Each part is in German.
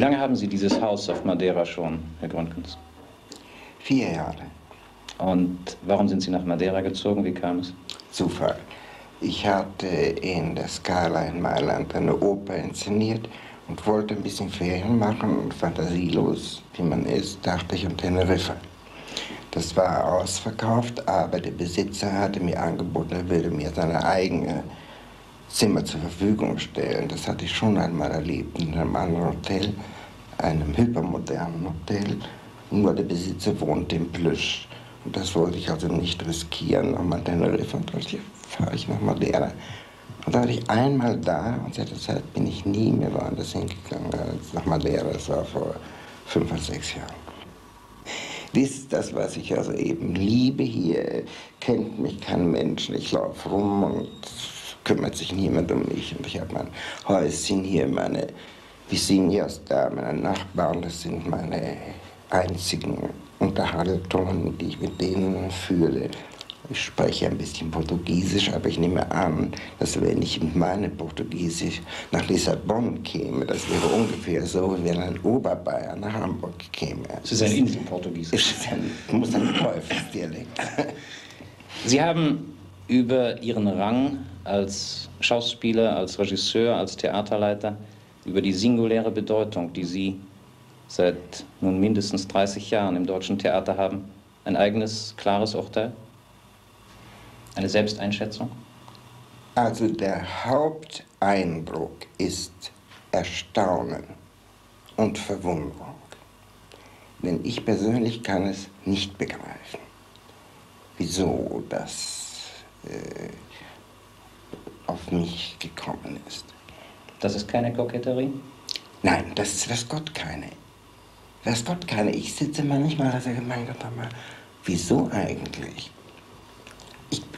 Wie lange haben Sie dieses Haus auf Madeira schon, Herr Gründgens? 4 Jahre. Und warum sind Sie nach Madeira gezogen? Wie kam es? Zufall. Ich hatte in der Scala in Mailand eine Oper inszeniert und wollte ein bisschen Ferien machen und fantasielos, wie man ist, dachte ich an Teneriffa. Das war ausverkauft, aber der Besitzer hatte mir angeboten, er würde mir seine eigene Zimmer zur Verfügung stellen. Das hatte ich schon einmal erlebt in einem anderen Hotel, einem hypermodernen Hotel. Nur der Besitzer wohnte im Plüsch. Und das wollte ich also nicht riskieren. Nochmal Teneriffa und dachte, fahre ich nach Madeira. Und da war ich einmal da und seit der Zeit bin ich nie mehr woanders hingegangen als nach Madeira. Das war vor 5 oder 6 Jahren. Dies ist das, was ich also eben liebe. Hier kennt mich kein Mensch. Ich laufe rum und kümmert sich niemand um mich. Und ich habe mein Häuschen hier, meine Vecinos da, meine Nachbarn, das sind meine einzigen Unterhaltungen, die ich mit denen führe. Ich spreche ein bisschen Portugiesisch, aber ich nehme an, dass wenn ich mit meinem Portugiesisch nach Lissabon käme, das wäre ungefähr so, wie wenn ein Oberbayern nach Hamburg käme. Es ist ein Inselportugiesisch. Es muss ein Teufelsdialekt. Sie haben über Ihren Rang als Schauspieler, als Regisseur, als Theaterleiter, über die singuläre Bedeutung, die Sie seit nun mindestens 30 Jahren im deutschen Theater haben, ein eigenes, klares Urteil? Eine Selbsteinschätzung? Also der Haupteindruck ist Erstaunen und Verwunderung. Denn ich persönlich kann es nicht begreifen, wieso das auf mich gekommen ist. Das ist keine Koketterie? Nein, das ist weiß Gott keine. Weiß Gott keine. Ich sitze manchmal und sage, mein Gott, wieso eigentlich?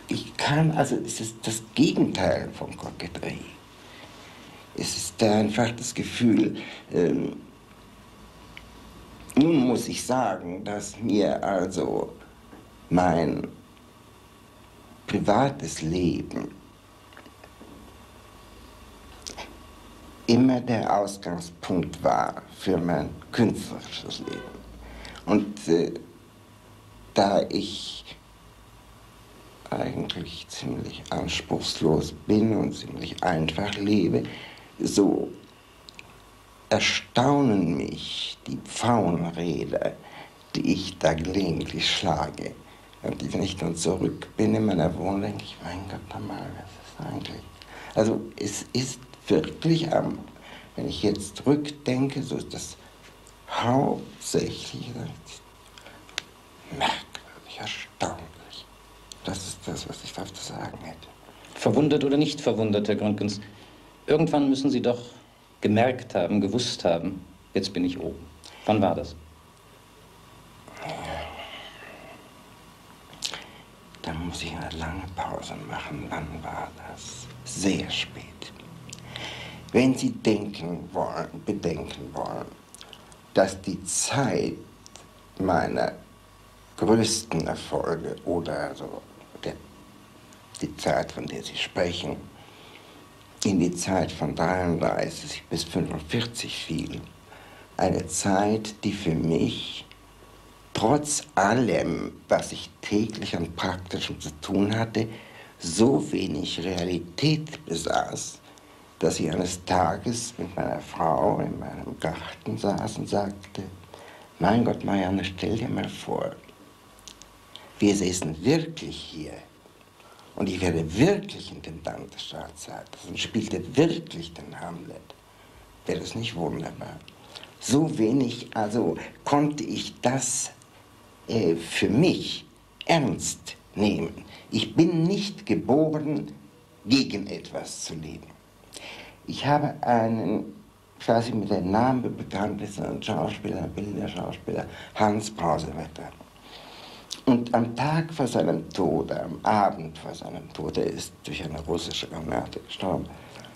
Ich kann, also es ist das Gegenteil von Koketterie. Es ist einfach das Gefühl, nun muss ich sagen, dass mir also mein privates Leben immer der Ausgangspunkt war für mein künstlerisches Leben. Und da ich eigentlich ziemlich anspruchslos bin und ziemlich einfach lebe, so erstaunen mich die Pfauenräder, die ich da gelegentlich schlage. Und wenn ich dann zurück bin in meiner Wohnung, denke ich, mein Gott, was ist eigentlich? Also es ist wirklich, wenn ich jetzt rückdenke, so ist das hauptsächlich merkwürdig, erstaunlich. Das ist das, was ich dazu sagen hätte. Verwundert oder nicht verwundert, Herr Gründgens? Irgendwann müssen Sie doch gemerkt haben, gewusst haben, jetzt bin ich oben. Wann war das? Da muss ich eine lange Pause machen. Wann war das? Sehr spät. Wenn Sie bedenken wollen, dass die Zeit meiner größten Erfolge oder also die Zeit, von der Sie sprechen, in die Zeit von 33 bis 45 fiel, eine Zeit, die für mich trotz allem, was ich täglich an Praktischem zu tun hatte, so wenig Realität besaß, dass ich eines Tages mit meiner Frau in meinem Garten saß und sagte, mein Gott, Marianne, stell dir mal vor, wir säßen wirklich hier und ich werde wirklich Intendant des Staatstheaters und spielte wirklich den Hamlet. Wäre das nicht wunderbar? So wenig, also konnte ich das für mich ernst nehmen. Ich bin nicht geboren, gegen etwas zu leben. Ich habe einen, ich weiß nicht, mit dem Namen bekannt ist, ein Schauspieler, ein Bilderschauspieler, Hans Brausewetter. Und am Tag vor seinem Tod, am Abend vor seinem Tod, er ist durch eine russische Granate gestorben,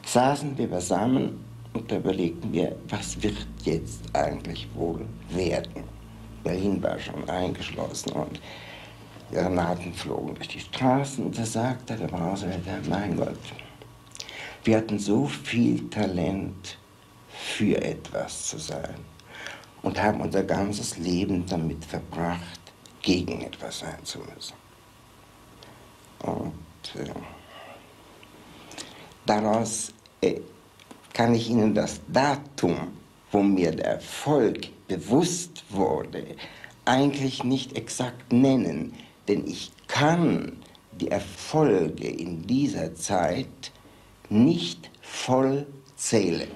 saßen wir beisammen und da überlegten wir, was wird jetzt eigentlich wohl werden. Berlin war schon eingeschlossen und die Granaten flogen durch die Straßen und da sagte der Brausewetter, mein Gott, wir hatten so viel Talent für etwas zu sein und haben unser ganzes Leben damit verbracht, gegen etwas sein zu müssen. Und daraus kann ich Ihnen das Datum, wo mir der Erfolg bewusst wurde, eigentlich nicht exakt nennen, denn ich kann die Erfolge in dieser Zeit nicht voll zählen.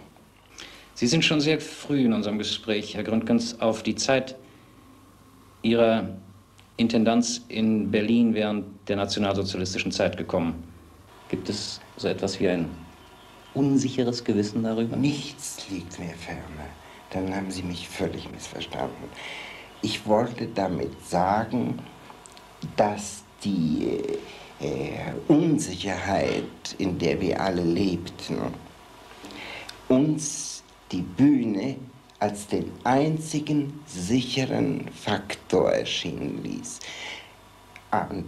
Sie sind schon sehr früh in unserem Gespräch, Herr Gründgens, auf die Zeit Ihrer Intendanz in Berlin während der nationalsozialistischen Zeit gekommen. Gibt es so etwas wie ein unsicheres Gewissen darüber? Nichts liegt mir ferne. Dann haben Sie mich völlig missverstanden. Ich wollte damit sagen, dass die Unsicherheit, in der wir alle lebten, uns die Bühne als den einzigen sicheren Faktor erschienen ließ.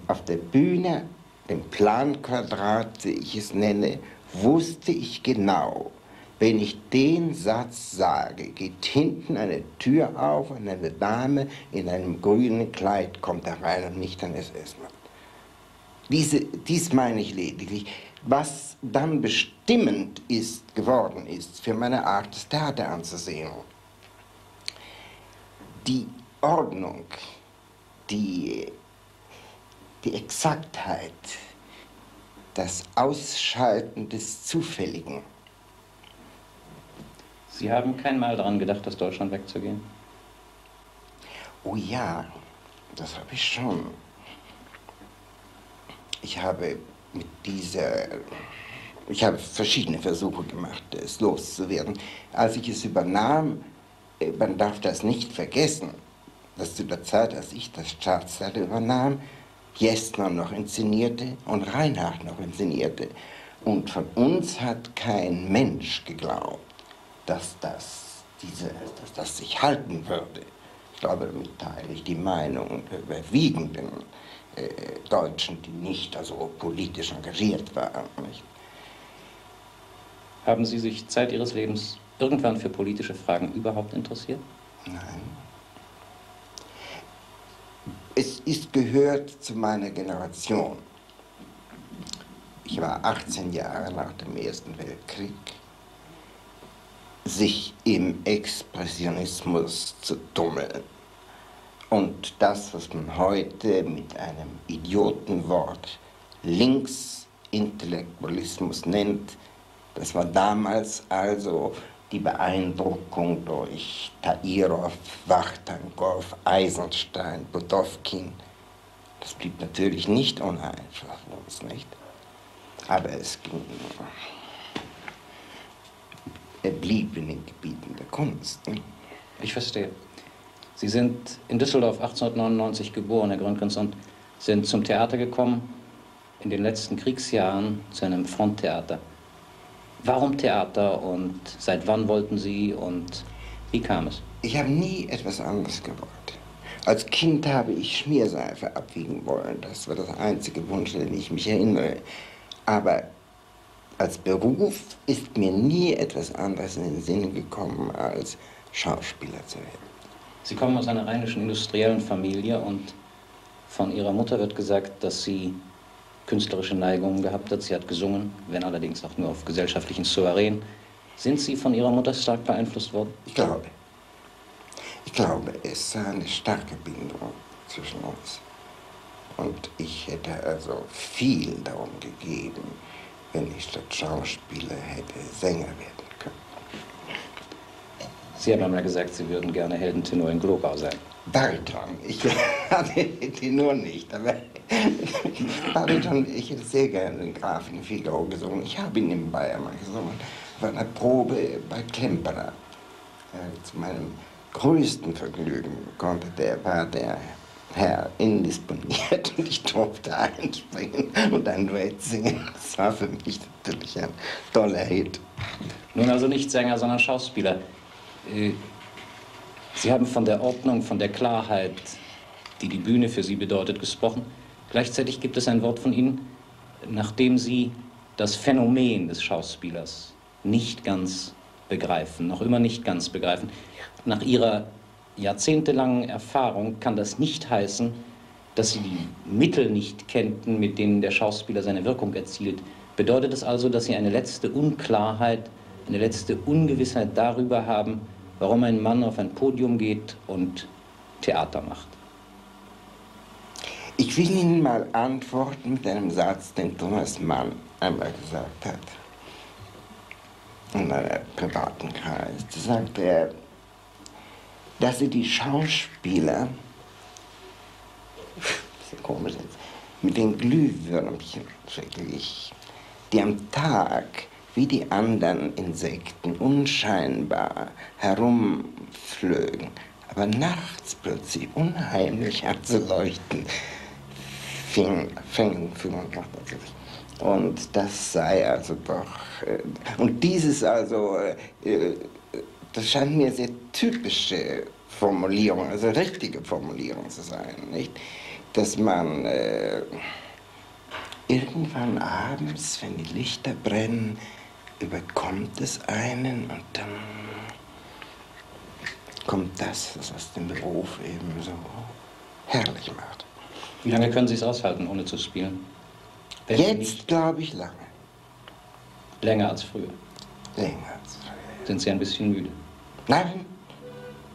Auf der Bühne, dem Planquadrat, wie ich es nenne, wusste ich genau, wenn ich den Satz sage, geht hinten eine Tür auf und eine Dame in einem grünen Kleid kommt da rein und nicht ein SS-Mann. Dies meine ich lediglich. Was dann bestimmend geworden ist für meine Art, das Theater anzusehen. Die Ordnung, die Exaktheit, das Ausschalten des Zufälligen. Sie haben kein Mal daran gedacht, aus Deutschland wegzugehen? Oh ja, das habe ich schon. Ich habe verschiedene Versuche gemacht, es loszuwerden. Als ich es übernahm, man darf das nicht vergessen, dass zu der Zeit, als ich das Staatstheater übernahm, Gessner noch inszenierte und Reinhardt noch inszenierte. Und von uns hat kein Mensch geglaubt, dass das sich halten würde. Ich glaube, damit teile ich die Meinung der überwiegenden Deutschen, die nicht also politisch engagiert waren. Nicht? Haben Sie sich Zeit Ihres Lebens irgendwann für politische Fragen überhaupt interessiert? Nein. Es gehört zu meiner Generation. Ich war 18 Jahre nach dem Ersten Weltkrieg, sich im Expressionismus zu tummeln. Und das, was man heute mit einem Idiotenwort Linksintellektualismus nennt, das war damals also die Beeindruckung durch Tairov, Wachtankow, Eisenstein, Budowkin. Das blieb natürlich nicht ohne Einfluss auf uns, nicht? Aber er blieb in den Gebieten der Kunst. Nicht? Ich verstehe. Sie sind in Düsseldorf 1899 geboren, Herr Gründgens, und sind zum Theater gekommen in den letzten Kriegsjahren zu einem Fronttheater. Warum Theater und seit wann wollten Sie und wie kam es? Ich habe nie etwas anderes gewollt. Als Kind habe ich Schmierseife abwiegen wollen. Das war das einzige Wunsch, an den ich mich erinnere. Aber als Beruf ist mir nie etwas anderes in den Sinn gekommen, als Schauspieler zu werden. Sie kommen aus einer rheinischen industriellen Familie und von Ihrer Mutter wird gesagt, dass sie künstlerische Neigungen gehabt hat. Sie hat gesungen, wenn allerdings auch nur auf gesellschaftlichen Soireen. Sind Sie von Ihrer Mutter stark beeinflusst worden? Ich glaube, es sei eine starke Bindung zwischen uns. Und ich hätte also viel darum gegeben, wenn ich statt Schauspieler hätte Sänger werden können. Sie haben einmal gesagt, Sie würden gerne Heldentenor in Glogau sein. Bariton. Ich hatte Tenor nicht, aber Bariton, ich hätte sehr gerne den Grafen Figaro gesungen. Ich habe ihn in Bayern mal gesungen, bei einer Probe bei Klemperer. Zu meinem größten Vergnügen war der Herr indisponiert und ich durfte einspringen und ein Duett singen. Das war für mich natürlich ein toller Hit. Nun also nicht Sänger, sondern Schauspieler. Sie haben von der Ordnung, von der Klarheit, die die Bühne für Sie bedeutet, gesprochen. Gleichzeitig gibt es ein Wort von Ihnen, nachdem Sie das Phänomen des Schauspielers nicht ganz begreifen, noch immer nicht ganz begreifen. Nach Ihrer jahrzehntelangen Erfahrung kann das nicht heißen, dass Sie die Mittel nicht kennten, mit denen der Schauspieler seine Wirkung erzielt. Bedeutet es also, dass Sie eine letzte Unklarheit, eine letzte Ungewissheit darüber haben, warum ein Mann auf ein Podium geht und Theater macht? Ich will Ihnen mal antworten mit einem Satz, den Thomas Mann einmal gesagt hat. In einem privaten Kreis. Da sagte er, dass sie die Schauspieler, sehr komisch jetzt, mit den Glühwürmchen verglich, die am Tag wie die anderen Insekten unscheinbar herumflögen, aber nachts plötzlich unheimlich anzuleuchten fingen. Und das sei also doch, und dieses also, das scheint mir sehr typische Formulierung, also richtige Formulierung zu sein, nicht? Dass man irgendwann abends, wenn die Lichter brennen, überkommt es einen und dann kommt das, was den Beruf eben so herrlich macht. Wie lange können Sie es aushalten, ohne zu spielen? Jetzt glaube ich lange. Länger als früher? Länger als früher. Sind Sie ein bisschen müde? Nein,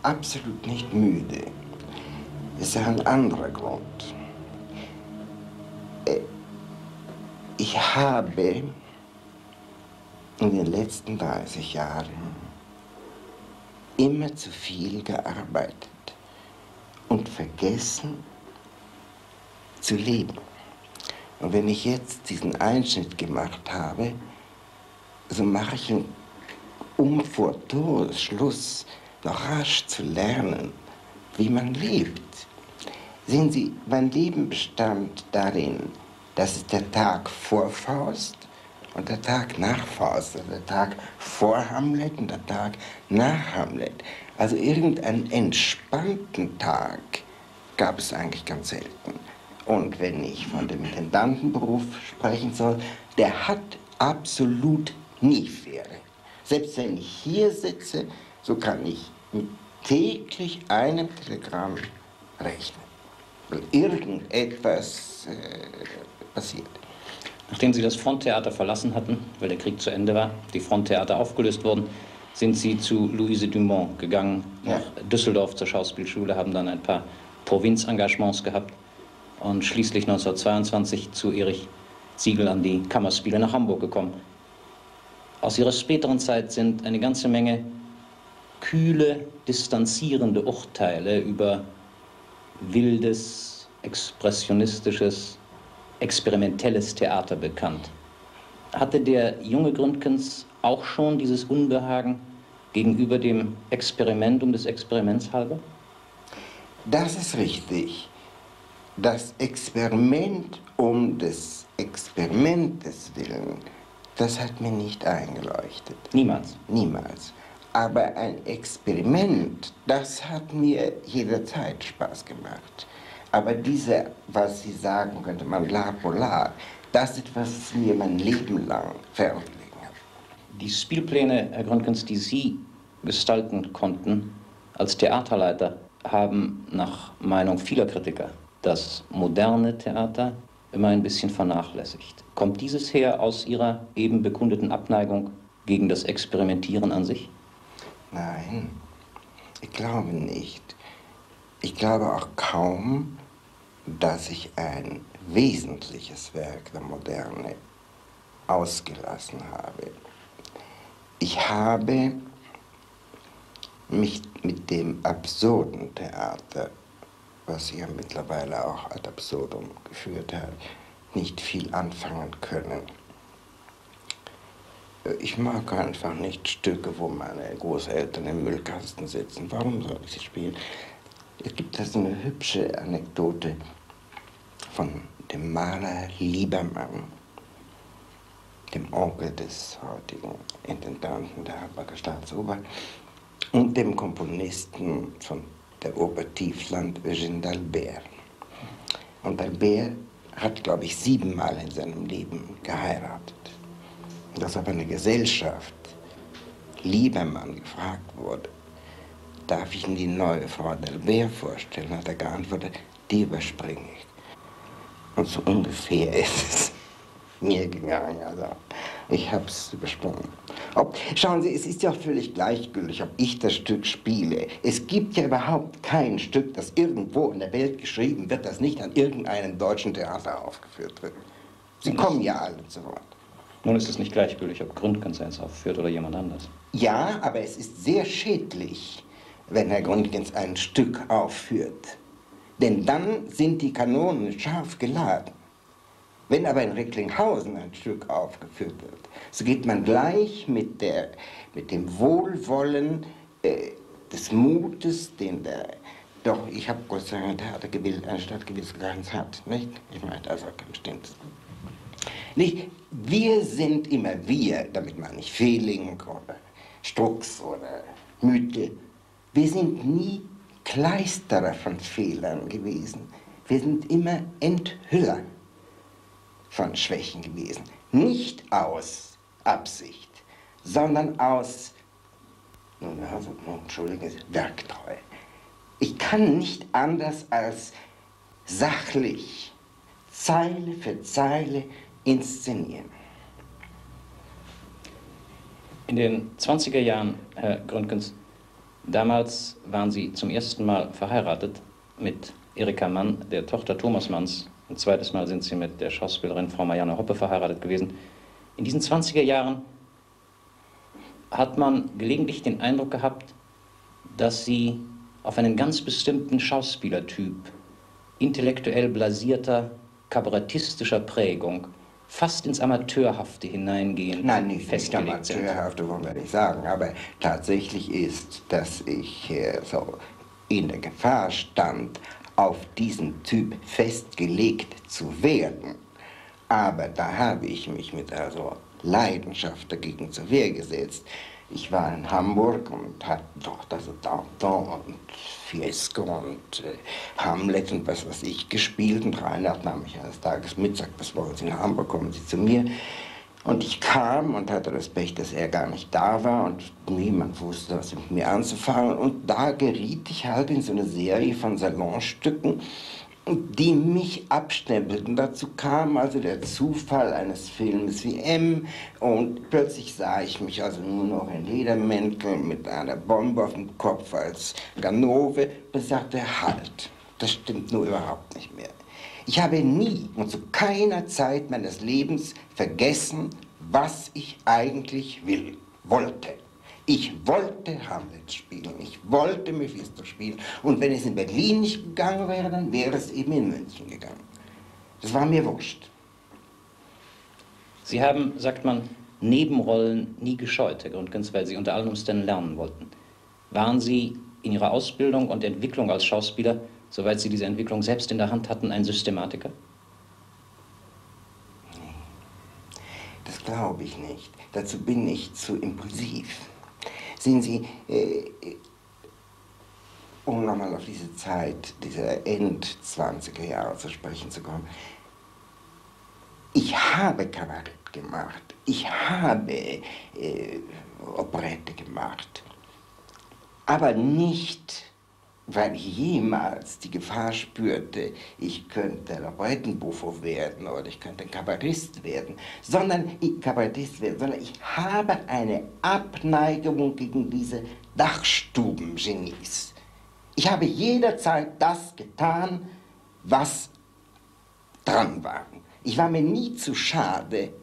absolut nicht müde. Es ist ein anderer Grund. Ich habe in den letzten 30 Jahren immer zu viel gearbeitet und vergessen zu leben. Und wenn ich jetzt diesen Einschnitt gemacht habe, so mache ich ihn, um vor Schluss noch rasch zu lernen, wie man lebt. Sehen Sie, mein Leben bestand darin, dass es der Tag vor Faust und der Tag nach Faust, also der Tag vor Hamlet und der Tag nach Hamlet. Also irgendeinen entspannten Tag gab es eigentlich ganz selten. Und wenn ich von dem Intendantenberuf sprechen soll, der hat absolut nie Ferien. Selbst wenn ich hier sitze, so kann ich mit täglich einem Telegramm rechnen, weil irgendetwas passiert. Nachdem Sie das Fronttheater verlassen hatten, weil der Krieg zu Ende war, die Fronttheater aufgelöst wurden, sind Sie zu Louise Dumont gegangen, nach Düsseldorf zur Schauspielschule, haben dann ein paar Provinzengagements gehabt und schließlich 1922 zu Erich Ziegel an die Kammerspiele nach Hamburg gekommen. Aus Ihrer späteren Zeit sind eine ganze Menge kühle, distanzierende Urteile über wildes, expressionistisches, experimentelles Theater bekannt. Hatte der junge Gründgens auch schon dieses Unbehagen gegenüber dem Experiment um des Experiments halber? Das ist richtig. Das Experiment um des Experimentes willen, das hat mir nicht eingeleuchtet. Niemals? Niemals. Aber ein Experiment, das hat mir jederzeit Spaß gemacht. Aber diese, was Sie sagen, könnte man la polar, das ist etwas, was mir mein Leben lang ferngelegen hat. Die Spielpläne, Herr Gründgens, die Sie gestalten konnten als Theaterleiter, haben nach Meinung vieler Kritiker das moderne Theater immer ein bisschen vernachlässigt. Kommt dieses her aus Ihrer eben bekundeten Abneigung gegen das Experimentieren an sich? Nein, ich glaube nicht. Ich glaube auch kaum, dass ich ein wesentliches Werk der Moderne ausgelassen habe. Ich habe mich mit dem absurden Theater, was ja mittlerweile auch ad absurdum geführt hat, nicht viel anfangen können. Ich mag einfach nicht Stücke, wo meine Großeltern im Müllkasten sitzen. Warum soll ich sie spielen? Es gibt da so eine hübsche Anekdote von dem Maler Liebermann, dem Onkel des heutigen Intendanten der Hamburger Staatsoper, und dem Komponisten von der Oper Tiefland, Eugène d'Albert. Und d'Albert hat, glaube ich, 7-mal in seinem Leben geheiratet. Das ist aber eine Gesellschaft, Liebermann gefragt wurde, darf ich Ihnen die neue Frau Delbert vorstellen, hat er geantwortet, die überspringe ich. Und so ungefähr ist es mir gegangen. Also ich habe es übersprungen. Schauen Sie, es ist ja auch völlig gleichgültig, ob ich das Stück spiele. Es gibt ja überhaupt kein Stück, das irgendwo in der Welt geschrieben wird, das nicht an irgendeinem deutschen Theater aufgeführt wird. Sie kommen ja alle zu Wort. Nun ist es nicht gleichgültig, ob Gründgens eins aufführt oder jemand anders. Ja, aber es ist sehr schädlich, wenn Herr Gründgens ein Stück aufführt. Denn dann sind die Kanonen scharf geladen. Wenn aber in Recklinghausen ein Stück aufgeführt wird, so geht man gleich mit dem Wohlwollen des Mutes, den doch, ich habe Gott sei Dank ein Theater gewählt, eine Stadt gewählt, die keins hat, nicht? Ich meine, also stimmt. Nicht? Wir sind immer wir, damit meine ich Fehling oder Strux oder Müthel. Wir sind nie Kleisterer von Fehlern gewesen. Wir sind immer Enthüller von Schwächen gewesen. Nicht aus Absicht, sondern aus, entschuldigen Sie, Werktreu. Ich kann nicht anders als sachlich, Zeile für Zeile inszenieren. In den 20er Jahren, Herr Gründgens, damals waren Sie zum ersten Mal verheiratet mit Erika Mann, der Tochter Thomas Manns. Ein zweites Mal sind Sie mit der Schauspielerin Frau Marianne Hoppe verheiratet gewesen. In diesen 20er Jahren hat man gelegentlich den Eindruck gehabt, dass Sie auf einen ganz bestimmten Schauspielertyp, intellektuell blasierter, kabarettistischer Prägung, fast ins Amateurhafte hineingehen. Nein, nicht Amateurhafte, wollen wir nicht sagen, aber tatsächlich ist, dass ich so in der Gefahr stand, auf diesen Typ festgelegt zu werden. Aber da habe ich mich mit Leidenschaft dagegen zur Wehr gesetzt. Ich war in Hamburg und hatte dort Danton und Fiesco und Hamlet und was weiß ich gespielt. Und Reinhard nahm mich eines Tages mit, sagte, was wollen Sie in Hamburg, kommen Sie zu mir. Und ich kam und hatte das Pech, dass er gar nicht da war und niemand wusste, was mit mir anzufangen. Und da geriet ich halt in so eine Serie von Salonstücken, die mich abstempelten. Dazu kam also der Zufall eines Films wie M. Und plötzlich sah ich mich also nur noch in Ledermäntel mit einer Bombe auf dem Kopf als Ganove und sagte, halt, das stimmt nur überhaupt nicht mehr. Ich habe nie und zu keiner Zeit meines Lebens vergessen, was ich eigentlich wollte. Ich wollte Hamlet spielen, ich wollte Mephisto spielen. Und wenn es in Berlin nicht gegangen wäre, dann wäre es eben in München gegangen. Das war mir wurscht. Sie haben, sagt man, Nebenrollen nie gescheut, Herr Gründgens, weil Sie unter allen Umständen lernen wollten. Waren Sie in Ihrer Ausbildung und Entwicklung als Schauspieler, soweit Sie diese Entwicklung selbst in der Hand hatten, ein Systematiker? Nee, das glaube ich nicht. Dazu bin ich zu impulsiv. Sehen Sie, um nochmal auf diese Zeit, diese End-20er Jahre zu sprechen zu kommen, ich habe Kabarett gemacht, ich habe Operette gemacht, aber nicht, weil ich jemals die Gefahr spürte, ich könnte ein Operettenbuffo werden oder ich könnte ein Kabarettist werden, sondern ich habe eine Abneigung gegen diese Dachstubengenies. Ich habe jederzeit das getan, was dran war. Ich war mir nie zu schade,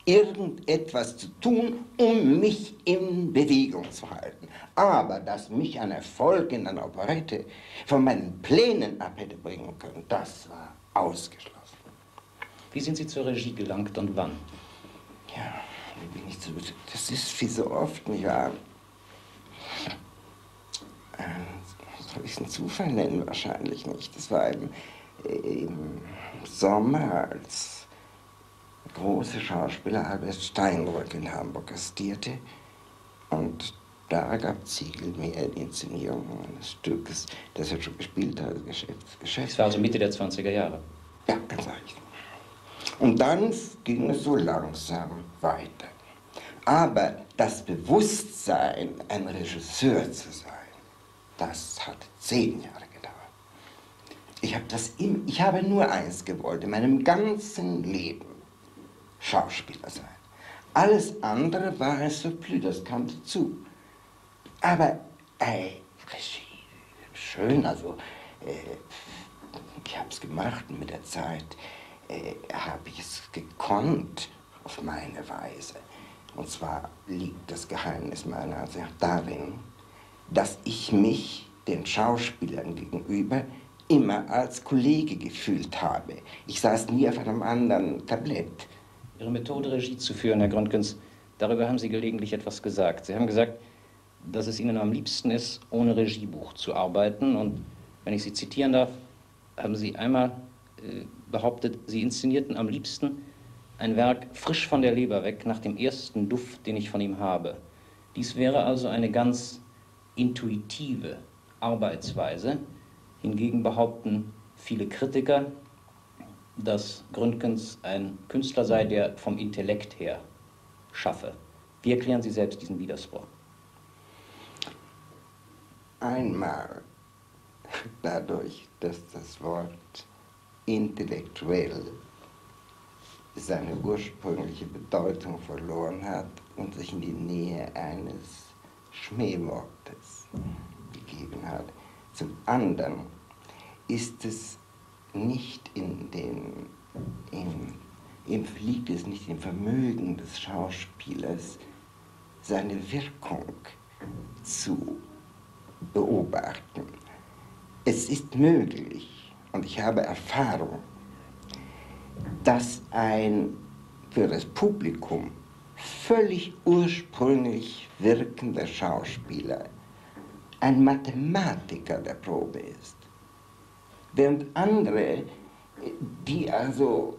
irgendetwas zu tun, um mich in Bewegung zu halten. Aber dass mich ein Erfolg in einer Operette von meinen Plänen ab hätte bringen können, das war ausgeschlossen. Wie sind Sie zur Regie gelangt und wann? Ja, wie bin ich das ist wie so oft, nicht wahr? Soll ich es einen Zufall nennen? Wahrscheinlich nicht. Das war im Sommer, als der große Schauspieler Albert Steinbrück in Hamburg gastierte. Und da gab Ziegel mir die Inszenierung eines Stückes, das er schon gespielt hat, Geschäft. Das war also Mitte der 20er Jahre. Ja, ganz recht. Und dann ging es so langsam weiter. Aber das Bewusstsein, ein Regisseur zu sein, das hat 10 Jahre gedauert. Ich habe nur eins gewollt, in meinem ganzen Leben Schauspieler sein. Alles andere war ein Surplus, das kam dazu. Aber Regie, schön, also ich habe es gemacht und mit der Zeit habe ich es gekonnt auf meine Weise. Und zwar liegt das Geheimnis meiner Ansicht darin, dass ich mich den Schauspielern gegenüber immer als Kollege gefühlt habe. Ich saß nie auf einem anderen Tablett. Ihre Methode, Regie zu führen, Herr Gründgens, darüber haben Sie gelegentlich etwas gesagt. Sie haben gesagt, dass es Ihnen am liebsten ist, ohne Regiebuch zu arbeiten. Und wenn ich Sie zitieren darf, haben Sie einmal behauptet, Sie inszenierten am liebsten ein Werk frisch von der Leber weg, nach dem ersten Duft, den ich von ihm habe. Dies wäre also eine ganz intuitive Arbeitsweise. Hingegen behaupten viele Kritiker, dass Gründgens ein Künstler sei, der vom Intellekt her schaffe. Wie erklären Sie selbst diesen Widerspruch? Einmal dadurch, dass das Wort intellektuell seine ursprüngliche Bedeutung verloren hat und sich in die Nähe eines Schmähwortes begeben hat. Zum anderen ist es nicht liegt es nicht im Vermögen des Schauspielers, seine Wirkung zu beobachten. Es ist möglich, und ich habe Erfahrung, dass ein für das Publikum völlig ursprünglich wirkender Schauspieler ein Mathematiker der Probe ist, während andere, die also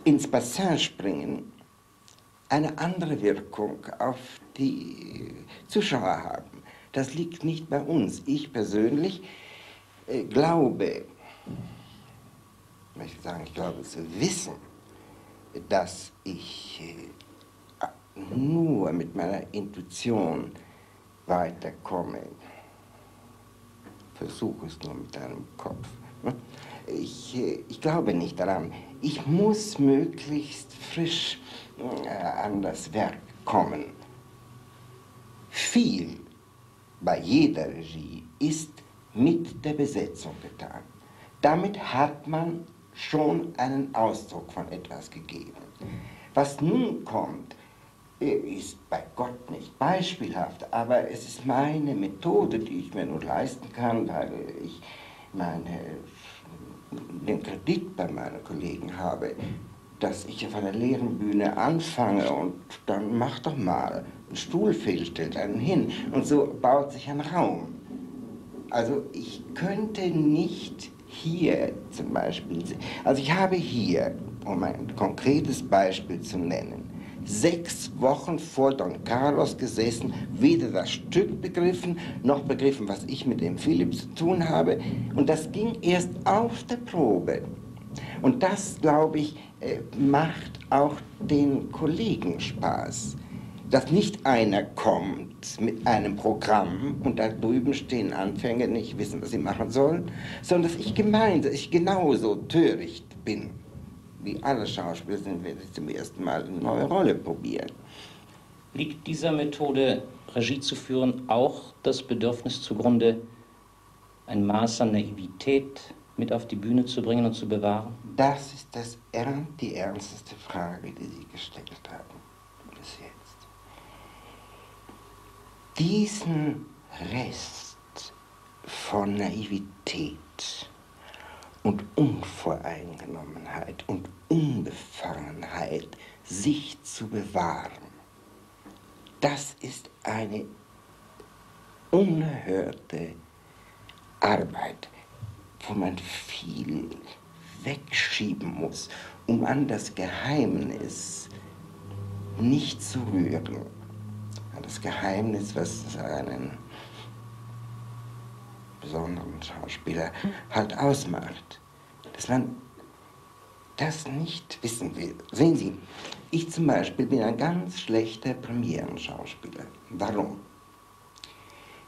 ins Bassin springen, eine andere Wirkung auf die Zuschauer haben. Das liegt nicht bei uns. Ich persönlich glaube, ich glaube zu wissen, dass ich nur mit meiner Intuition weiterkomme. Versuche es nur mit einem Kopf. Ich glaube nicht daran. Ich muss möglichst frisch an das Werk kommen. Viel bei jeder Regie ist mit der Besetzung getan. Damit hat man schon einen Ausdruck von etwas gegeben. Was nun kommt, ist bei Gott nicht beispielhaft, aber es ist meine Methode, die ich mir nur leisten kann, weil ich den Kredit bei meinen Kollegen habe, dass ich auf einer leeren Bühne anfange und dann mach doch mal. Ein Stuhl fehlt, stellt einen hin und so baut sich ein Raum. Also ich könnte nicht hier zum Beispiel, also ich habe hier, um ein konkretes Beispiel zu nennen, 6 Wochen vor Don Carlos gesessen, weder das Stück begriffen, noch begriffen, was ich mit dem Philipp zu tun habe. Und das ging erst auf der Probe. Und das, glaube ich, macht auch den Kollegen Spaß. Dass nicht einer kommt mit einem Programm und da drüben stehen Anfänger, nicht wissen, was sie machen sollen, sondern dass ich genauso töricht bin, wie alle Schauspieler sind, wenn sie zum ersten Mal eine neue Rolle probieren. Liegt dieser Methode, Regie zu führen, auch das Bedürfnis zugrunde, ein Maß an Naivität mit auf die Bühne zu bringen und zu bewahren? Das ist die ernsteste Frage, die Sie gestellt haben bis jetzt. Diesen Rest von Naivität und Unvoreingenommenheit und Unbefangenheit sich zu bewahren, das ist eine unerhörte Arbeit, wo man viel wegschieben muss, um an das Geheimnis nicht zu rühren. Das Geheimnis, was einen besonderen Schauspieler halt ausmacht. Dass man das nicht wissen will. Sehen Sie, ich zum Beispiel bin ein ganz schlechter Premierenschauspieler. Warum?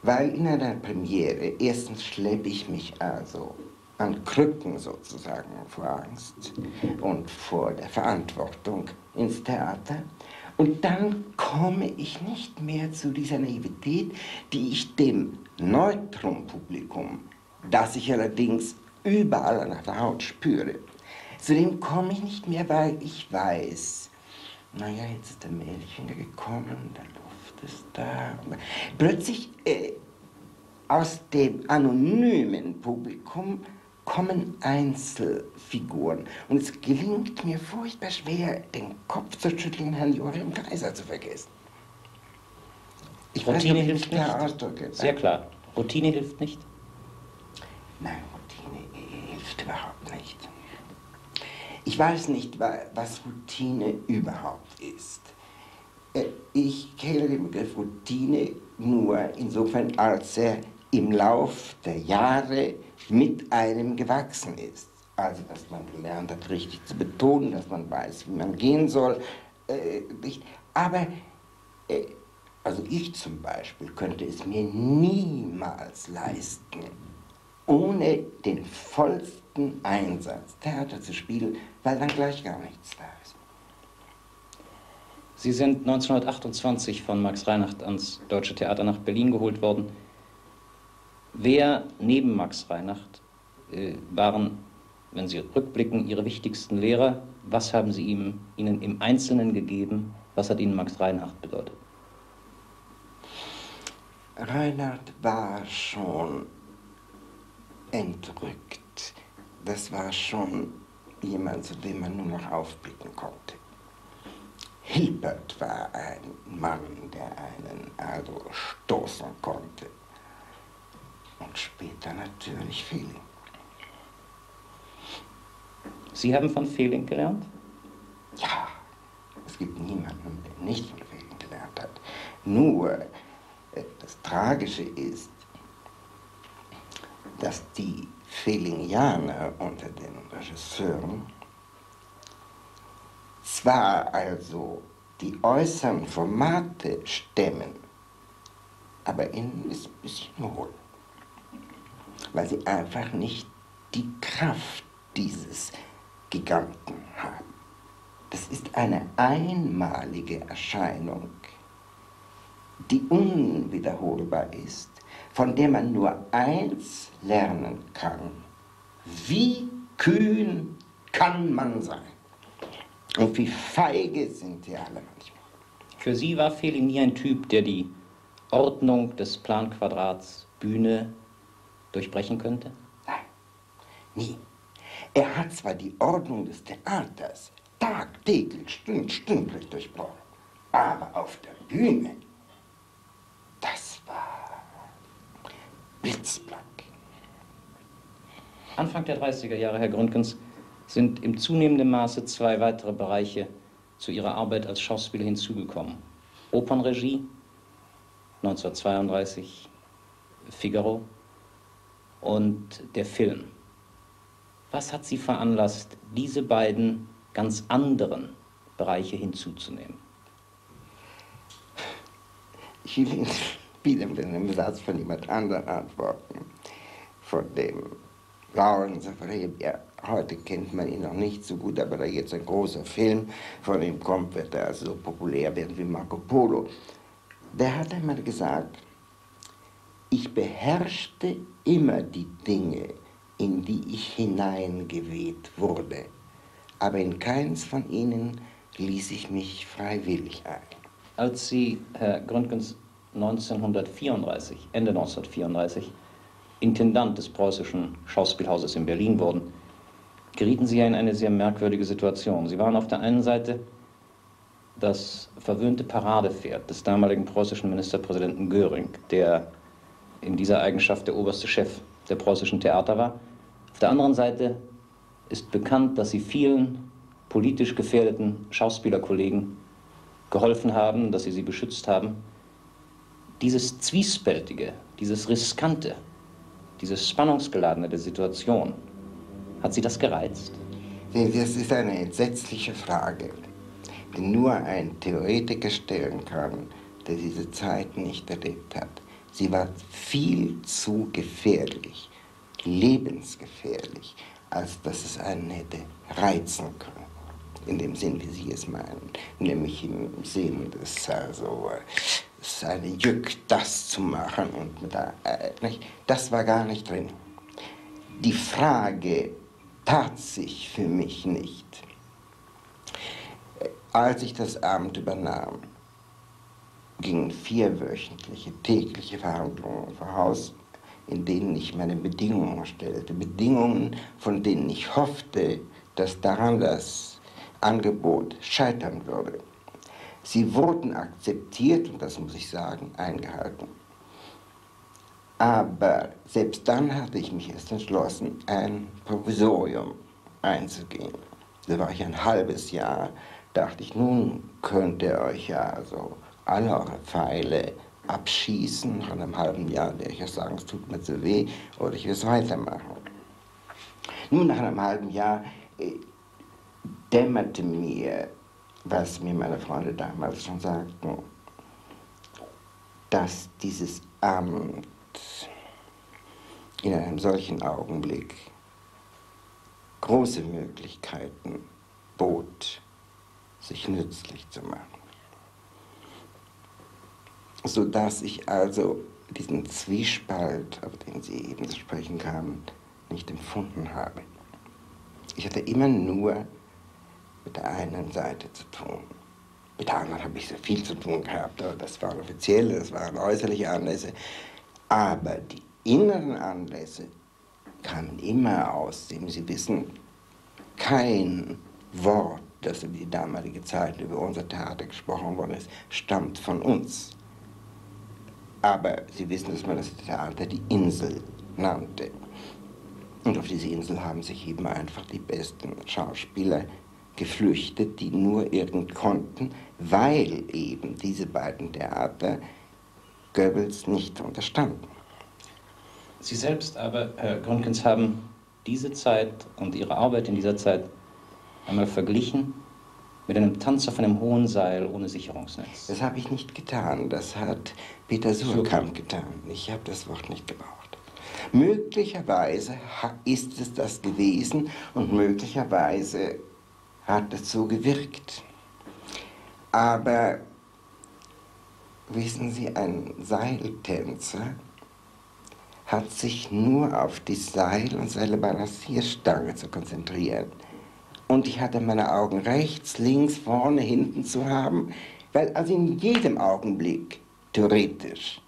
Weil in einer Premiere, erstens schleppe ich mich also an Krücken sozusagen vor Angst und vor der Verantwortung ins Theater. Und dann komme ich nicht mehr zu dieser Naivität, die ich dem Neutrum-Publikum, das ich allerdings überall nach der Haut spüre, zu dem komme ich nicht mehr, weil ich weiß, naja, jetzt ist der Mädchen gekommen, der Luft ist da. Plötzlich aus dem anonymen Publikum kommen Einzelfiguren. Und es gelingt mir furchtbar schwer, den Kopf zu schütteln, Herrn Joachim Kaiser zu vergessen. Routine hilft nicht. Ausdrücke. Sehr klar. Routine hilft nicht? Nein, Routine hilft überhaupt nicht. Ich weiß nicht, was Routine überhaupt ist. Ich kenne den Begriff Routine nur insofern, als er im Lauf der Jahre mit einem gewachsen ist. Also, dass man gelernt hat, richtig zu betonen, dass man weiß, wie man gehen soll. Aber, also ich zum Beispiel könnte es mir niemals leisten, ohne den vollsten Einsatz Theater zu spielen, weil dann gleich gar nichts da ist. Sie sind 1928 von Max Reinhardt ans Deutsche Theater nach Berlin geholt worden. Wer neben Max Reinhardt waren, wenn Sie rückblicken, Ihre wichtigsten Lehrer? Was haben Sie Ihnen im Einzelnen gegeben? Was hat Ihnen Max Reinhardt bedeutet? Reinhardt war schon entrückt. Das war schon jemand, zu dem man nur noch aufblicken konnte. Hilbert war ein Mann, der einen also stoßen konnte. Und später natürlich Fehling. Sie haben von Fehling gelernt? Ja, es gibt niemanden, der nicht von Fehling gelernt hat. Nur, das Tragische ist, dass die Fehlingianer unter den Regisseuren zwar also die äußeren Formate stemmen, aber innen ist ein bisschen hohl. Weil sie einfach nicht die Kraft dieses Giganten haben. Das ist eine einmalige Erscheinung, die unwiederholbar ist, von der man nur eins lernen kann: Wie kühn kann man sein? Und wie feige sind die alle manchmal. Für Sie war Fehling nie ein Typ, der die Ordnung des Planquadrats Bühne durchbrechen könnte? Nein, nie. Er hat zwar die Ordnung des Theaters tagtäglich, stündlich durchbrochen, aber auf der Bühne, das war blitzblank. Anfang der 30er Jahre, Herr Gründgens, sind im zunehmenden Maße zwei weitere Bereiche zu Ihrer Arbeit als Schauspieler hinzugekommen. Opernregie, 1932, Figaro, und der Film. Was hat Sie veranlasst, diese beiden ganz anderen Bereiche hinzuzunehmen? Ich will Ihnen wieder mit einem Satz von jemand anderem antworten, von dem Laurence Frebier. Heute kennt man ihn noch nicht so gut, aber da jetzt ein großer Film von ihm kommt, wird er also so populär werden wie Marco Polo. Der hat einmal gesagt, ich beherrschte immer die Dinge, in die ich hineingeweht wurde, aber in keins von ihnen ließ ich mich freiwillig ein. Als Sie, Herr Gründgens, Ende 1934, Intendant des Preußischen Schauspielhauses in Berlin wurden, gerieten Sie ja in eine sehr merkwürdige Situation. Sie waren auf der einen Seite das verwöhnte Paradepferd des damaligen preußischen Ministerpräsidenten Göring, der in dieser Eigenschaft der oberste Chef der preußischen Theater war. Auf der anderen Seite ist bekannt, dass Sie vielen politisch gefährdeten Schauspielerkollegen geholfen haben, dass Sie sie beschützt haben. Dieses Zwiespältige, dieses Riskante, dieses Spannungsgeladene der Situation, hat Sie das gereizt? Sehen Sie, das ist eine entsetzliche Frage, die nur ein Theoretiker stellen kann, der diese Zeit nicht erlebt hat. Sie war viel zu gefährlich, lebensgefährlich, als dass es einen hätte reizen können. In dem Sinn, wie Sie es meinen, nämlich im Sinn des, also, es ist eine Jück, das zu machen und mit nicht? Das war gar nicht drin. Die Frage tat sich für mich nicht. Als ich das Amt übernahm, gingen 4-wöchentliche, tägliche Verhandlungen voraus, in denen ich meine Bedingungen stellte. Bedingungen, von denen ich hoffte, dass daran das Angebot scheitern würde. Sie wurden akzeptiert, und das muss ich sagen, eingehalten. Aber selbst dann hatte ich mich erst entschlossen, ein Provisorium einzugehen. Da war ich ein halbes Jahr, dachte ich, nun könnt ihr euch ja so alle eure Pfeile abschießen. Nach einem halben Jahr werde ich ja sagen, es tut mir zu weh, oder ich will es weitermachen. Nun, nach einem halben Jahr dämmerte mir, was mir meine Freunde damals schon sagten, dass dieses Amt in einem solchen Augenblick große Möglichkeiten bot, sich nützlich zu machen. Sodass ich also diesen Zwiespalt, auf den Sie eben zu sprechen kamen, nicht empfunden habe. Ich hatte immer nur mit der einen Seite zu tun. Mit der anderen habe ich sehr viel zu tun gehabt, aber das waren offizielle, das waren äußerliche Anlässe. Aber die inneren Anlässe kamen immer aus dem, Sie wissen, kein Wort, das über die damalige Zeit über unser Theater gesprochen worden ist, stammt von uns. Aber Sie wissen, dass man das Theater die Insel nannte. Und auf diese Insel haben sich eben einfach die besten Schauspieler geflüchtet, die nur irgend konnten, weil eben diese beiden Theater Goebbels nicht unterstanden. Sie selbst aber, Herr Gründgens, haben diese Zeit und Ihre Arbeit in dieser Zeit einmal verglichen mit einem Tanz auf einem hohen Seil ohne Sicherungsnetz. Das habe ich nicht getan, das hat Peter Suhrkamp getan. Ich habe das Wort nicht gebraucht. Möglicherweise ist es das gewesen und möglicherweise hat es so gewirkt. Aber wissen Sie, ein Seiltänzer hat sich nur auf die Seil- und Seilbalancierstange zu konzentrieren. Und ich hatte meine Augen rechts, links, vorne, hinten zu haben, weil also in jedem Augenblick theoretisch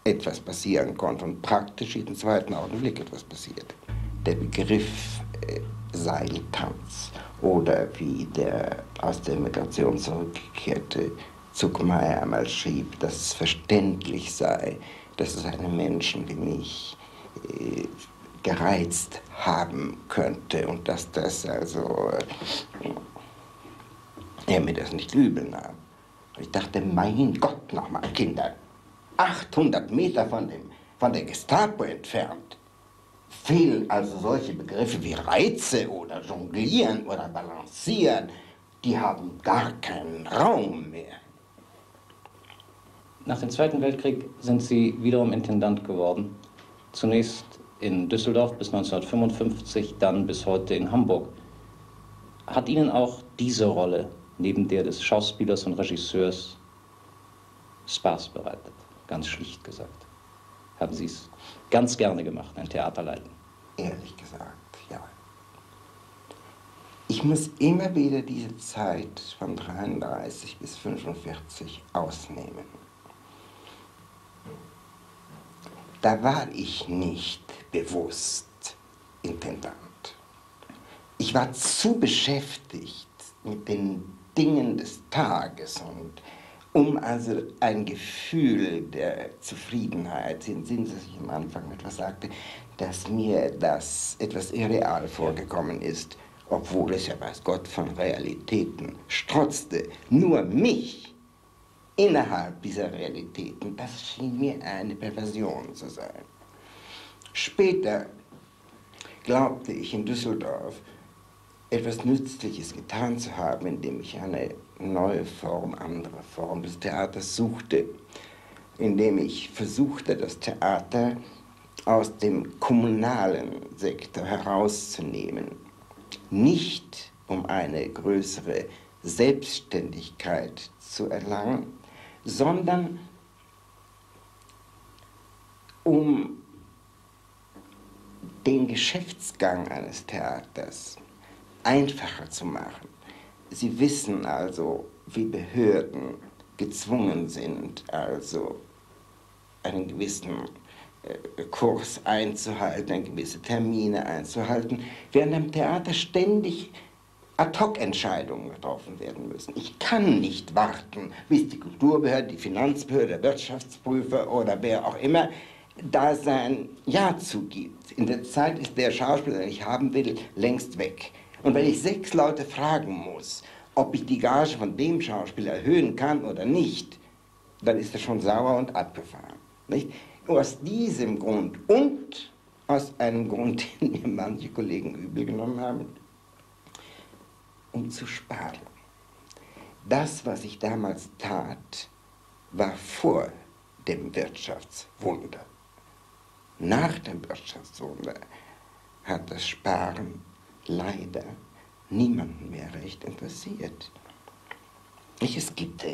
etwas passieren konnte und praktisch jeden zweiten Augenblick etwas passierte. Der Begriff Seiltanz oder wie der aus der Emigration zurückgekehrte Zuckmayer einmal schrieb, dass es verständlich sei, dass es einen Menschen wie mich gereizt haben könnte und dass das also er mir das nicht übel nahm. Und ich dachte, mein Gott nochmal, Kinder, 800 Meter von der Gestapo entfernt fehlen also solche Begriffe wie Reize oder Jonglieren oder Balancieren, die haben gar keinen Raum mehr. Nach dem Zweiten Weltkrieg sind Sie wiederum Intendant geworden. Zunächst in Düsseldorf bis 1955, dann bis heute in Hamburg. Hat Ihnen auch diese Rolle, neben der des Schauspielers und Regisseurs, Spaß bereitet? Ganz schlicht gesagt. Haben Sie es ganz gerne gemacht, ein Theater leiten? Ehrlich gesagt, ja. Ich muss immer wieder diese Zeit von 33 bis 45 ausnehmen. Da war ich nicht bewusst Intendant. Ich war zu beschäftigt mit den Dingen des Tages und um also ein Gefühl der Zufriedenheit, sind Sie sich am Anfang etwas sagte, dass mir das etwas irreal vorgekommen ist, obwohl es ja weiß Gott von Realitäten strotzte, nur mich innerhalb dieser Realitäten, das schien mir eine Perversion zu sein. Später glaubte ich in Düsseldorf, etwas Nützliches getan zu haben, indem ich eine neue Form, andere Form des Theaters suchte, indem ich versuchte, das Theater aus dem kommunalen Sektor herauszunehmen. Nicht um eine größere Selbstständigkeit zu erlangen, sondern um den Geschäftsgang eines Theaters einfacher zu machen. Sie wissen also, wie Behörden gezwungen sind, also einen gewissen Kurs einzuhalten, gewisse Termine einzuhalten, während am Theater ständig Ad-hoc-Entscheidungen getroffen werden müssen. Ich kann nicht warten, bis die Kulturbehörde, die Finanzbehörde, der Wirtschaftsprüfer oder wer auch immer da sein Ja zugibt. In der Zeit ist der Schauspieler, den ich haben will, längst weg. Und wenn ich 6 Leute fragen muss, ob ich die Gage von dem Schauspieler erhöhen kann oder nicht, dann ist er schon sauer und abgefahren. Nicht? Aus diesem Grund und aus einem Grund, den mir manche Kollegen übel genommen haben, um zu sparen. Das, was ich damals tat, war vor dem Wirtschaftswunder. Nach dem Wirtschaftswunder hat das Sparen leider niemanden mehr recht interessiert. Es gibt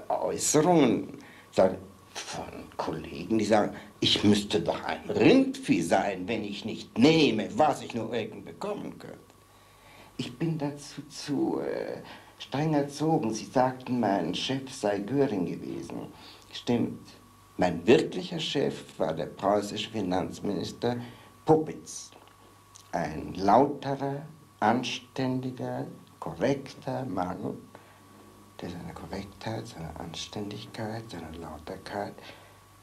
Äußerungen von Kollegen, die sagen, ich müsste doch ein Rindvieh sein, wenn ich nicht nehme, was ich nur irgend bekommen könnte. Ich bin dazu zu streng erzogen. Sie sagten, mein Chef sei Göring gewesen. Stimmt. Mein wirklicher Chef war der preußische Finanzminister Popitz. Ein lauterer, anständiger, korrekter Mann, der seine Korrektheit, seine Anständigkeit, seine Lauterkeit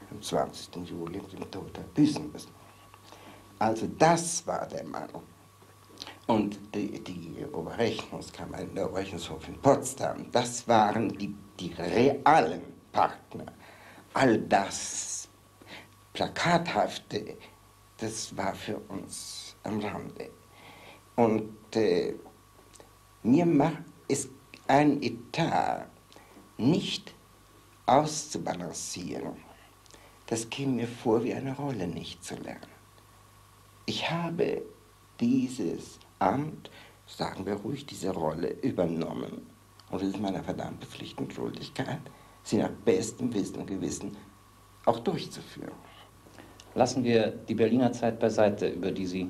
am 20. Juli mit dem Tod hat büßen müssen. Also das war der Mann. Und die Oberrechnungskammer, der Oberrechnungshof in Potsdam, das waren die realen Partner. All das Plakathafte, das war für uns am Rande. Und mir ist ein Etat nicht auszubalancieren. Das käme mir vor, wie eine Rolle nicht zu lernen. Ich habe dieses Amt, sagen wir ruhig, diese Rolle übernommen. Und es ist meine verdammte Pflicht und Schuldigkeit, sie nach bestem Wissen und Gewissen auch durchzuführen. Lassen wir die Berliner Zeit beiseite, über die Sie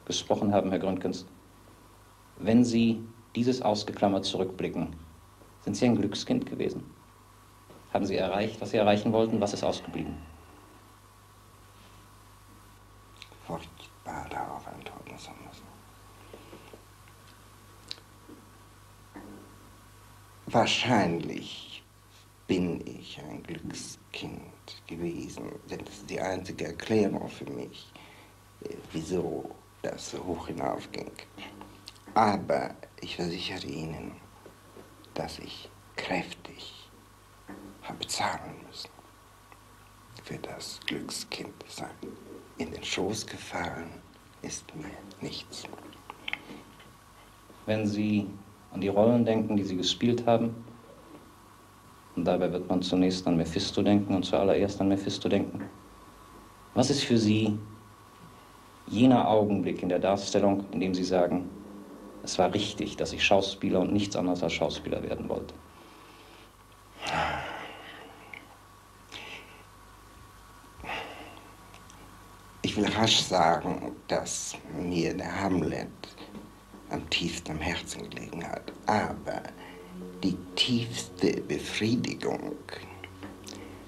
gesprochen haben, Herr Gründgens. Wenn Sie dieses ausgeklammert zurückblicken, sind Sie ein Glückskind gewesen? Haben Sie erreicht, was Sie erreichen wollten? Was ist ausgeblieben? Furchtbar darauf antworten zu müssen. Wahrscheinlich bin ich ein Glückskind gewesen, denn das ist die einzige Erklärung für mich, wieso das so hoch hinaufging. Aber ich versichere Ihnen, dass ich kräftig habe zahlen müssen für das Glückskind sein. In den Schoß gefallen ist mir nichts. Wenn Sie an die Rollen denken, die Sie gespielt haben, und dabei wird man zunächst an Mephisto denken und zuallererst an Mephisto denken, was ist für Sie jener Augenblick in der Darstellung, in dem Sie sagen, es war richtig, dass ich Schauspieler und nichts anderes als Schauspieler werden wollte? Ich will rasch sagen, dass mir der Hamlet am tiefsten am Herzen gelegen hat. Aber die tiefste Befriedigung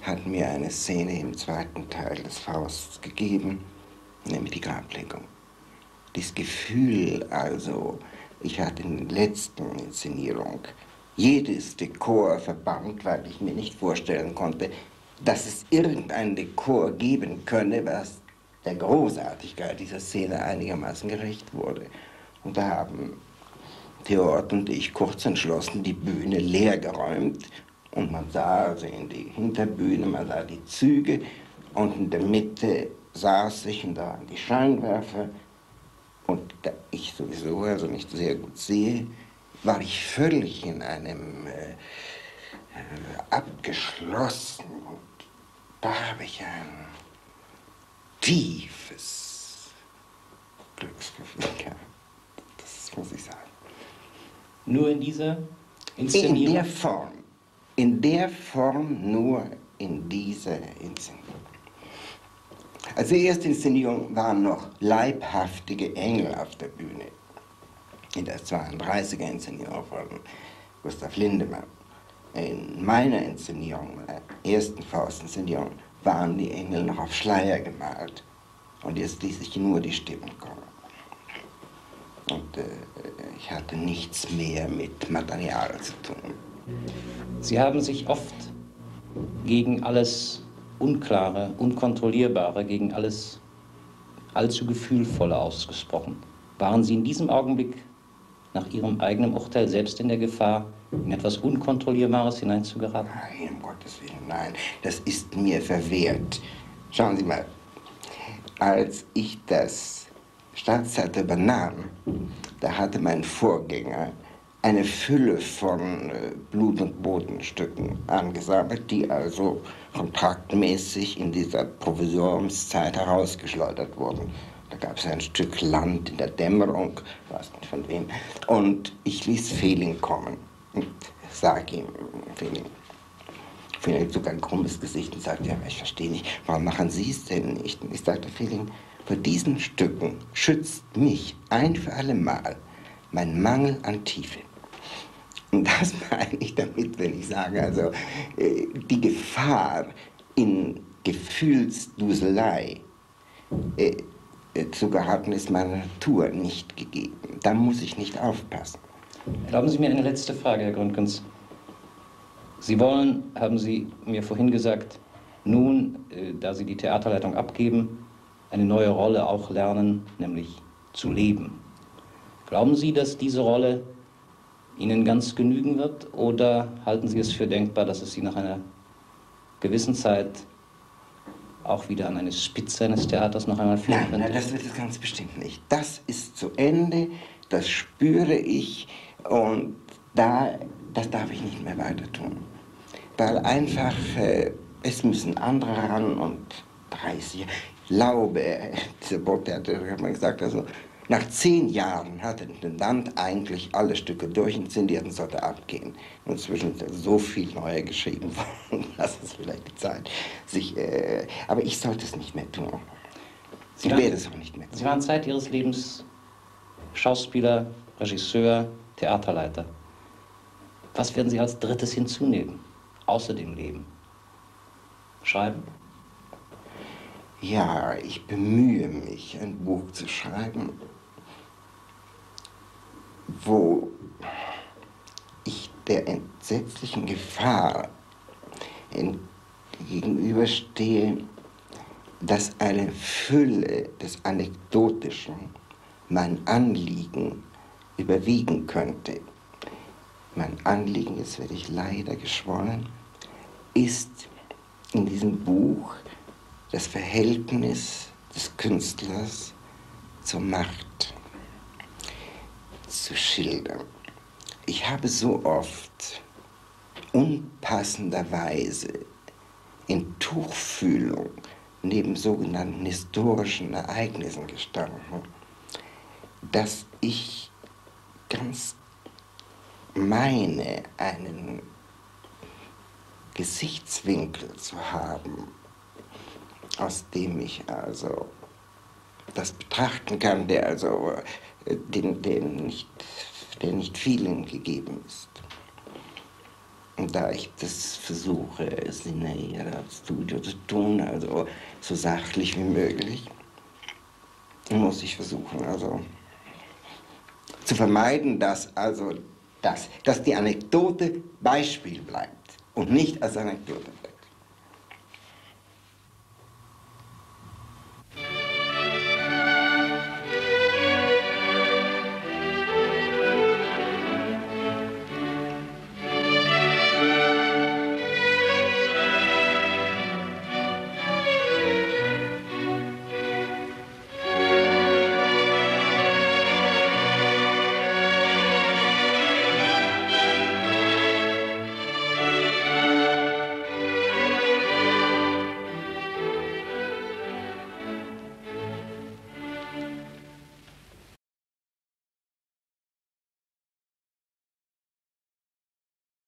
hat mir eine Szene im zweiten Teil des Fausts gegeben, nämlich die Grablegung. Das Gefühl also, ich hatte in der letzten Inszenierung jedes Dekor verbannt, weil ich mir nicht vorstellen konnte, dass es irgendein Dekor geben könne, was der Großartigkeit dieser Szene einigermaßen gerecht wurde. Und da haben Theort und ich kurz entschlossen die Bühne leer geräumt und man sah also in die Hinterbühne, man sah die Züge und in der Mitte saß ich und da waren die Scheinwerfer und da ich sowieso sowieso also nicht sehr gut sehe, war ich völlig in einem abgeschlossenen, und da habe ich ein tiefes Glücksgefühl gehabt. Das muss ich sagen. Nur in dieser Inszenierung? In der Form nur in dieser Inszenierung. Also die erste Inszenierung waren noch leibhaftige Engel auf der Bühne. In der 32er Inszenierung von Gustav Lindemann. In meiner Inszenierung, meiner ersten Faust-Inszenierung, waren die Engel noch auf Schleier gemalt. Und jetzt ließ ich nur die Stimmen kommen. Und ich hatte nichts mehr mit Material zu tun. Sie haben sich oft gegen alles Unklare, Unkontrollierbare, gegen alles allzu Gefühlvolle ausgesprochen. Waren Sie in diesem Augenblick nach Ihrem eigenen Urteil selbst in der Gefahr, in etwas Unkontrollierbares hineinzugeraten? Nein, um Gottes Willen, nein. Das ist mir verwehrt. Schauen Sie mal, als ich das Staatstheater übernahm, da hatte mein Vorgänger eine Fülle von Blut- und Bodenstücken angesammelt, die also kontraktmäßig in dieser Provisoriumszeit herausgeschleudert wurden. Da gab es ein Stück Land in der Dämmerung, ich weiß nicht von wem, und ich ließ Fehling kommen und sag ihm, Fehling zog ein krummes Gesicht und sagte, ja, ich verstehe nicht, warum machen Sie es denn nicht? Und ich sagte, Fehling, vor diesen Stücken schützt mich ein für alle Mal mein Mangel an Tiefe. Und das meine ich damit, wenn ich sage, also die Gefahr in Gefühlsduselei zu geraten, ist meiner Natur nicht gegeben. Da muss ich nicht aufpassen. Erlauben Sie mir eine letzte Frage, Herr Gründgens. Sie wollen, haben Sie mir vorhin gesagt, nun, da Sie die Theaterleitung abgeben, eine neue Rolle auch lernen, nämlich zu leben. Glauben Sie, dass diese Rolle Ihnen ganz genügen wird, oder halten Sie es für denkbar, dass es Sie nach einer gewissen Zeit auch wieder an eine Spitze eines Theaters noch einmal führen könnte? Nein, das wird es ganz bestimmt nicht. Das ist zu Ende, das spüre ich, und das darf ich nicht mehr weiter tun. Weil einfach, es müssen andere ran, und 30, ich glaube, dieser Bordtheater hat man gesagt, also nach 10 Jahren hat der Intendant eigentlich alle Stücke durchinszeniert und sollte abgehen. Inzwischen ist so viel Neues geschrieben worden, das ist vielleicht die Zeit, aber ich sollte es nicht mehr tun. Ich werde es auch nicht mehr tun. Sie waren Zeit Ihres Lebens Schauspieler, Regisseur, Theaterleiter. Was werden Sie als drittes hinzunehmen, außer dem Leben? Schreiben? Ja, ich bemühe mich, ein Buch zu schreiben, wo ich der entsetzlichen Gefahr gegenüberstehe, dass eine Fülle des Anekdotischen mein Anliegen überwiegen könnte. Mein Anliegen, jetzt werde ich leider geschwollen, ist in diesem Buch das Verhältnis des Künstlers zur Macht zu schildern. Ich habe so oft unpassenderweise in Tuchfühlung neben sogenannten historischen Ereignissen gestanden, dass ich ganz meine, einen Gesichtswinkel zu haben, aus dem ich also das betrachten kann, der nicht vielen gegeben ist. Und da ich das versuche, es in Ihrer Studio zu tun, also so sachlich wie möglich, muss ich versuchen, also zu vermeiden, dass die Anekdote Beispiel bleibt und nicht als Anekdote bleibt.